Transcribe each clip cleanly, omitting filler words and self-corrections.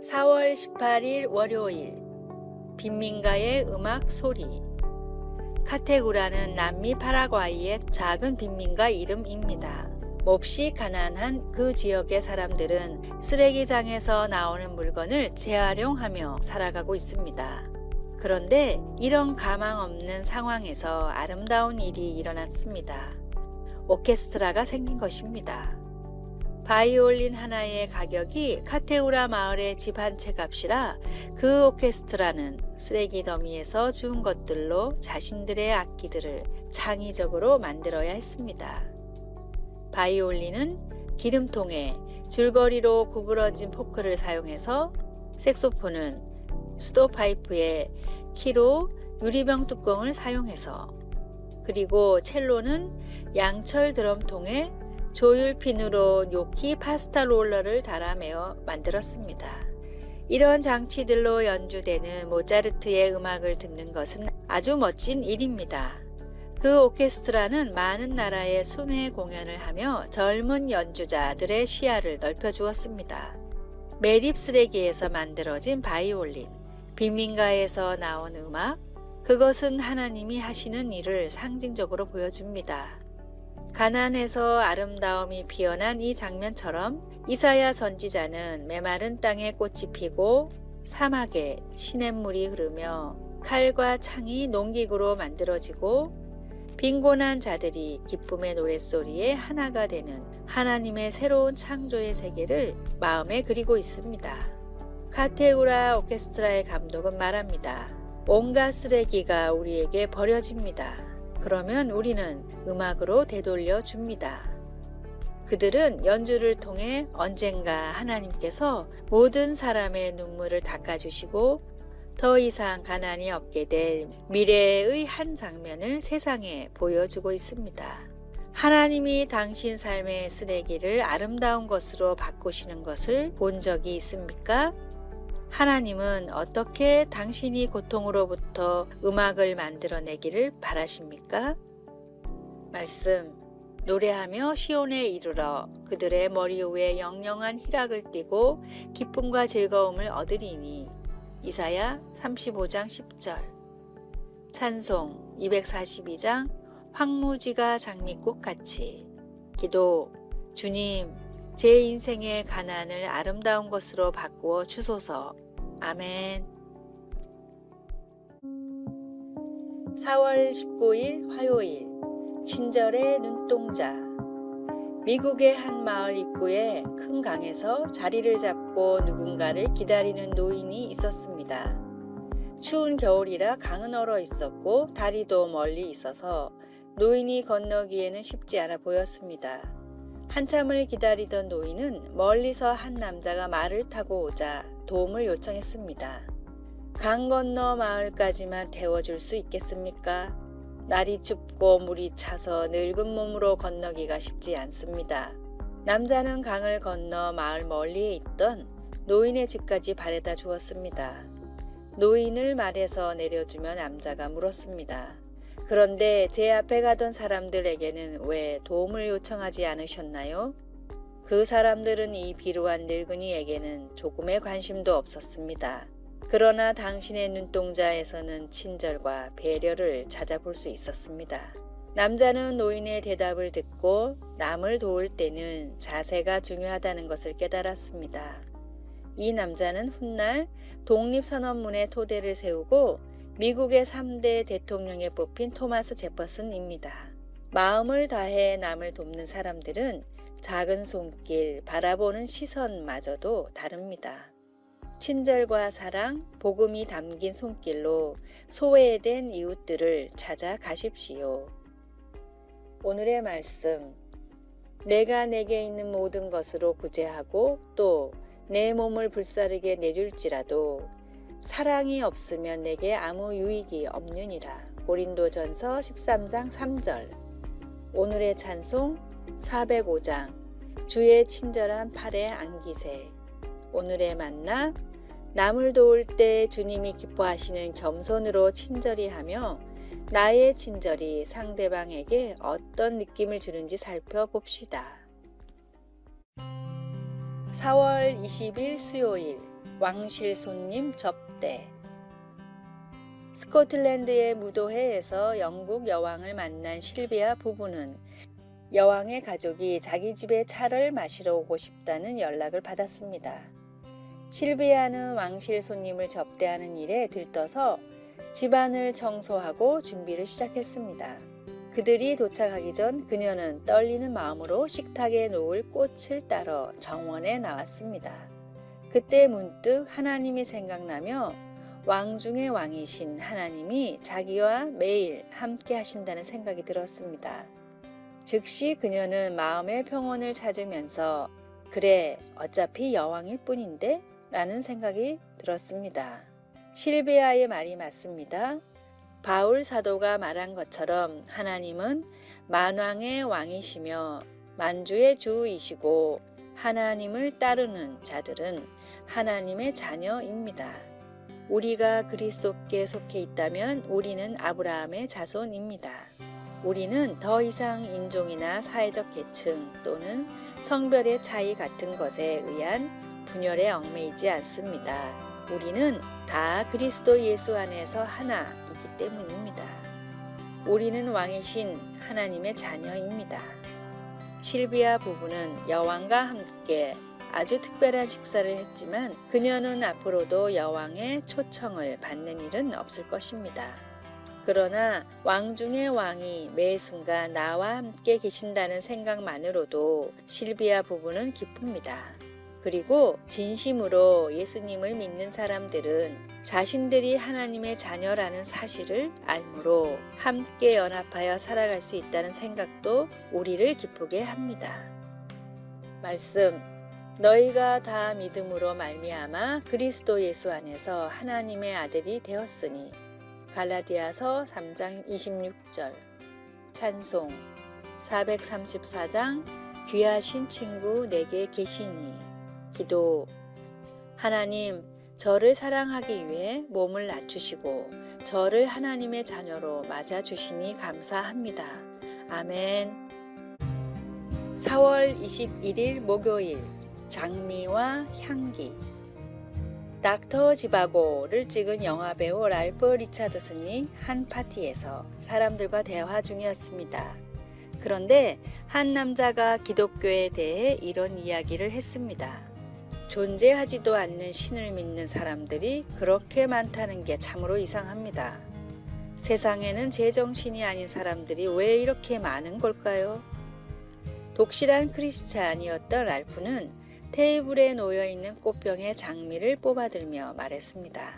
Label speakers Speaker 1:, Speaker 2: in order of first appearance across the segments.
Speaker 1: 4월 18일 월요일 빈민가의 음악 소리. 카테구라는 남미 파라과이의 작은 빈민가 이름입니다. 몹시 가난한 그 지역의 사람들은 쓰레기장에서 나오는 물건을 재활용하며 살아가고 있습니다. 그런데 이런 가망 없는 상황에서 아름다운 일이 일어났습니다. 오케스트라가 생긴 것입니다. 바이올린 하나의 가격이 카테우라 마을의 집 한 채 값이라 그 오케스트라는 쓰레기 더미에서 주운 것들로 자신들의 악기들을 창의적으로 만들어야 했습니다. 바이올린은 기름통에 줄거리로 구부러진 포크를 사용해서, 색소폰은 수도파이프에 키로 유리병 뚜껑을 사용해서, 그리고 첼로는 양철 드럼통에 조율핀으로 뇨키 파스타 롤러를 달아매어 만들었습니다. 이런 장치들로 연주되는 모차르트의 음악을 듣는 것은 아주 멋진 일입니다. 그 오케스트라는 많은 나라의 순회 공연을 하며 젊은 연주자들의 시야를 넓혀주었습니다. 매립 쓰레기에서 만들어진 바이올린, 빈민가에서 나온 음악, 그것은 하나님이 하시는 일을 상징적으로 보여줍니다. 가난해서 아름다움이 피어난 이 장면처럼 이사야 선지자는 메마른 땅에 꽃이 피고 사막에 시냇물이 흐르며 칼과 창이 농기구로 만들어지고 빈곤한 자들이 기쁨의 노랫소리에 하나가 되는 하나님의 새로운 창조의 세계를 마음에 그리고 있습니다. 카테우라 오케스트라의 감독은 말합니다. 온갖 쓰레기가 우리에게 버려집니다. 그러면 우리는 음악으로 되돌려 줍니다. 그들은 연주를 통해 언젠가 하나님께서 모든 사람의 눈물을 닦아주시고 더 이상 가난이 없게 될 미래의 한 장면을 세상에 보여주고 있습니다. 하나님이 당신 삶의 쓰레기를 아름다운 것으로 바꾸시는 것을 본 적이 있습니까? 하나님은 어떻게 당신이 고통으로부터 음악을 만들어내기를 바라십니까? 말씀. 노래하며 시온에 이르러 그들의 머리 위에 영영한 희락을 띠고 기쁨과 즐거움을 얻으리니. 이사야 35장 10절. 찬송 242장 황무지가 장미꽃같이. 기도. 주님, 제 인생의 가난을 아름다운 것으로 바꾸어 주소서. 아멘. 4월 19일 화요일 친절의 눈동자. 미국의 한 마을 입구에 큰 강에서 자리를 잡고 누군가를 기다리는 노인이 있었습니다. 추운 겨울이라 강은 얼어 있었고 다리도 멀리 있어서 노인이 건너기에는 쉽지 않아 보였습니다. 한참을 기다리던 노인은 멀리서 한 남자가 말을 타고 오자 도움을 요청했습니다. 강 건너 마을까지만 태워줄 수 있겠습니까? 날이 춥고 물이 차서 늙은 몸으로 건너기가 쉽지 않습니다. 남자는 강을 건너 마을 멀리에 있던 노인의 집까지 바래다 주었습니다. 노인을 말해서 내려주며 남자가 물었습니다. 그런데 제 앞에 가던 사람들에게는 왜 도움을 요청하지 않으셨나요? 그 사람들은 이 비루한 늙은이에게는 조금의 관심도 없었습니다. 그러나 당신의 눈동자에서는 친절과 배려를 찾아볼 수 있었습니다. 남자는 노인의 대답을 듣고 남을 도울 때는 자세가 중요하다는 것을 깨달았습니다. 이 남자는 훗날 독립선언문의 토대를 세우고 미국의 3대 대통령에 뽑힌 토마스 제퍼슨입니다. 마음을 다해 남을 돕는 사람들은 작은 손길, 바라보는 시선마저도 다릅니다. 친절과 사랑, 복음이 담긴 손길로 소외된 이웃들을 찾아가십시오. 오늘의 말씀. 내가 내게 있는 모든 것으로 구제하고 또 내 몸을 불사르게 내줄지라도 사랑이 없으면 내게 아무 유익이 없느니라. 고린도전서 13장 3절. 오늘의 찬송 405장. 주의 친절한 팔에 안기세. 오늘의 만나. 남을 도울 때 주님이 기뻐하시는 겸손으로 친절히 하며 나의 친절이 상대방에게 어떤 느낌을 주는지 살펴봅시다. 4월 20일 수요일 왕실 손님 접대. 스코틀랜드의 무도회에서 영국 여왕을 만난 실비아 부부는 여왕의 가족이 자기 집에 차를 마시러 오고 싶다는 연락을 받았습니다. 실비아는 왕실 손님을 접대하는 일에 들떠서 집안을 청소하고 준비를 시작했습니다. 그들이 도착하기 전 그녀는 떨리는 마음으로 식탁에 놓을 꽃을 따러 정원에 나왔습니다. 그때 문득 하나님이 생각나며 왕 중의 왕이신 하나님이 자기와 매일 함께 하신다는 생각이 들었습니다. 즉시 그녀는 마음의 평온을 찾으면서 그래, 어차피 여왕일 뿐인데? 라는 생각이 들었습니다. 실비아의 말이 맞습니다. 바울 사도가 말한 것처럼 하나님은 만왕의 왕이시며 만주의 주이시고 하나님을 따르는 자들은 하나님의 자녀입니다. 우리가 그리스도께 속해 있다면 우리는 아브라함의 자손입니다. 우리는 더 이상 인종이나 사회적 계층 또는 성별의 차이 같은 것에 의한 분열에 얽매이지 않습니다. 우리는 다 그리스도 예수 안에서 하나이기 때문입니다. 우리는 왕이신 하나님의 자녀입니다. 실비아 부부는 여왕과 함께 아주 특별한 식사를 했지만 그녀는 앞으로도 여왕의 초청을 받는 일은 없을 것입니다. 그러나 왕 중의 왕이 매 순간 나와 함께 계신다는 생각만으로도 실비아 부부는 기쁩니다. 그리고 진심으로 예수님을 믿는 사람들은 자신들이 하나님의 자녀라는 사실을 알므로 함께 연합하여 살아갈 수 있다는 생각도 우리를 기쁘게 합니다. 말씀, 너희가 다 믿음으로 말미암아 그리스도 예수 안에서 하나님의 아들이 되었으니. 갈라디아서 3장 26절. 찬송 434장 귀하신 친구 내게 계시니. 기도. 하나님, 저를 사랑하기 위해 몸을 낮추시고 저를 하나님의 자녀로 맞아주시니 감사합니다. 아멘. 4월 21일 목요일. 장미와 향기. 닥터 지바고를 찍은 영화배우 랄프 리차드슨이 한 파티에서 사람들과 대화 중이었습니다. 그런데 한 남자가 기독교에 대해 이런 이야기를 했습니다. 존재하지도 않는 신을 믿는 사람들이 그렇게 많다는 게 참으로 이상합니다. 세상에는 제정신이 아닌 사람들이 왜 이렇게 많은 걸까요? 독실한 크리스찬이었던 랄프는 테이블에 놓여있는 꽃병의 장미를 뽑아들며 말했습니다.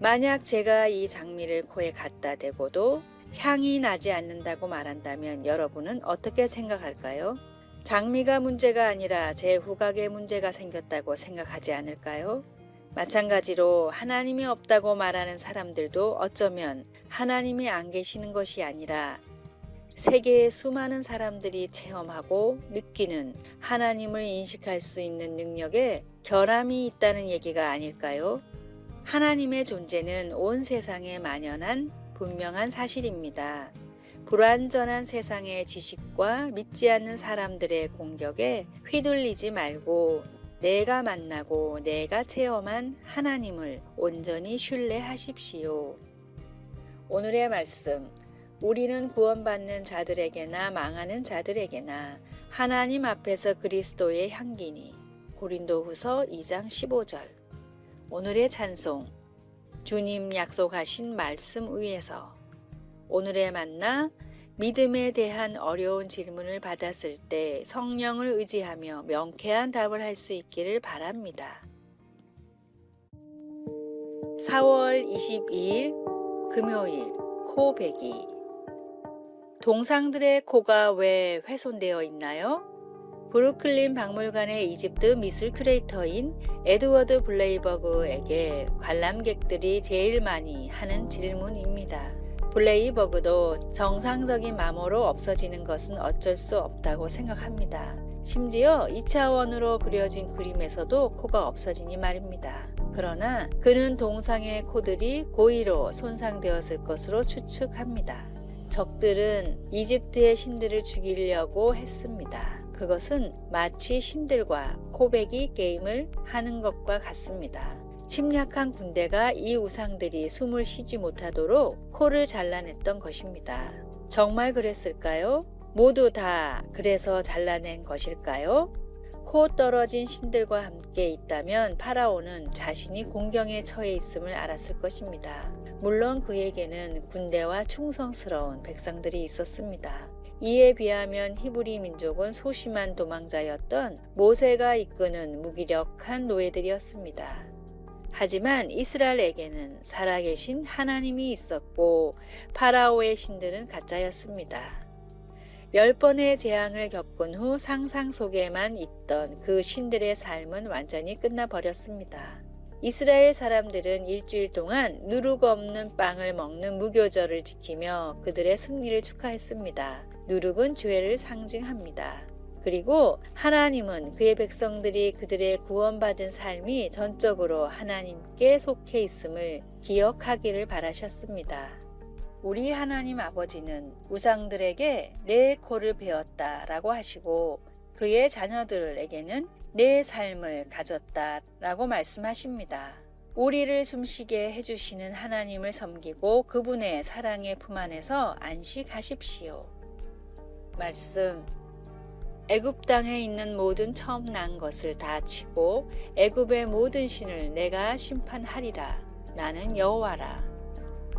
Speaker 1: 만약 제가 이 장미를 코에 갖다 대고도 향이 나지 않는다고 말한다면 여러분은 어떻게 생각할까요? 장미가 문제가 아니라 제 후각에 문제가 생겼다고 생각하지 않을까요? 마찬가지로 하나님이 없다고 말하는 사람들도 어쩌면 하나님이 안 계시는 것이 아니라 세계의 수많은 사람들이 체험하고 느끼는 하나님을 인식할 수 있는 능력에 결함이 있다는 얘기가 아닐까요? 하나님의 존재는 온 세상에 만연한 분명한 사실입니다. 불완전한 세상의 지식과 믿지 않는 사람들의 공격에 휘둘리지 말고 내가 만나고 내가 체험한 하나님을 온전히 신뢰하십시오. 오늘의 말씀. 우리는 구원받는 자들에게나 망하는 자들에게나 하나님 앞에서 그리스도의 향기니. 고린도후서 2장 15절. 오늘의 찬송. 주님 약속하신 말씀 위에서. 오늘의 만나. 믿음에 대한 어려운 질문을 받았을 때 성령을 의지하며 명쾌한 답을 할 수 있기를 바랍니다. 4월 22일 금요일. 코베기. 동상들의 코가 왜 훼손되어 있나요? 브루클린 박물관의 이집트 미술 큐레이터인 에드워드 블레이버그에게 관람객들이 제일 많이 하는 질문입니다. 블레이버그도 정상적인 마모로 없어지는 것은 어쩔 수 없다고 생각합니다. 심지어 2차원으로 그려진 그림에서도 코가 없어지니 말입니다. 그러나 그는 동상의 코들이 고의로 손상되었을 것으로 추측합니다. 적들은 이집트의 신들을 죽이려고 했습니다. 그것은 마치 신들과 코베기 게임을 하는 것과 같습니다. 침략한 군대가 이 우상들이 숨을 쉬지 못하도록 코를 잘라냈던 것입니다. 정말 그랬을까요? 모두 다 그래서 잘라낸 것일까요? 코 떨어진 신들과 함께 있다면 파라오는 자신이 공경에 처해 있음을 알았을 것입니다. 물론 그에게는 군대와 충성스러운 백성들이 있었습니다. 이에 비하면 히브리 민족은 소심한 도망자였던 모세가 이끄는 무기력한 노예들이었습니다. 하지만 이스라엘에게는 살아계신 하나님이 있었고 파라오의 신들은 가짜였습니다. 10번의 재앙을 겪은 후 상상 속에만 있던 그 신들의 삶은 완전히 끝나버렸습니다. 이스라엘 사람들은 일주일 동안 누룩 없는 빵을 먹는 무교절을 지키며 그들의 승리를 축하했습니다. 누룩은 죄를 상징합니다. 그리고 하나님은 그의 백성들이 그들의 구원받은 삶이 전적으로 하나님께 속해 있음을 기억하기를 바라셨습니다. 우리 하나님 아버지는 우상들에게 내 코를 베었다라고 하시고 그의 자녀들에게는 내 삶을 가졌다라고 말씀하십니다. 우리를 숨쉬게 해주시는 하나님을 섬기고 그분의 사랑의 품 안에서 안식하십시오. 말씀. 애굽 땅에 있는 모든 처음 난 것을 다 치고 애굽의 모든 신을 내가 심판하리라. 나는 여호와라.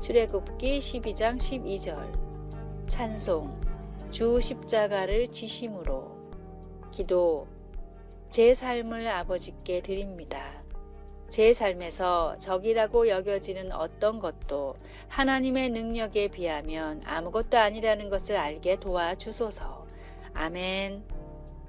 Speaker 1: 출애굽기 12장 12절. 찬송. 주 십자가를 지심으로. 기도. 제 삶을 아버지께 드립니다. 제 삶에서 적이라고 여겨지는 어떤 것도 하나님의 능력에 비하면 아무것도 아니라는 것을 알게 도와주소서. 아멘.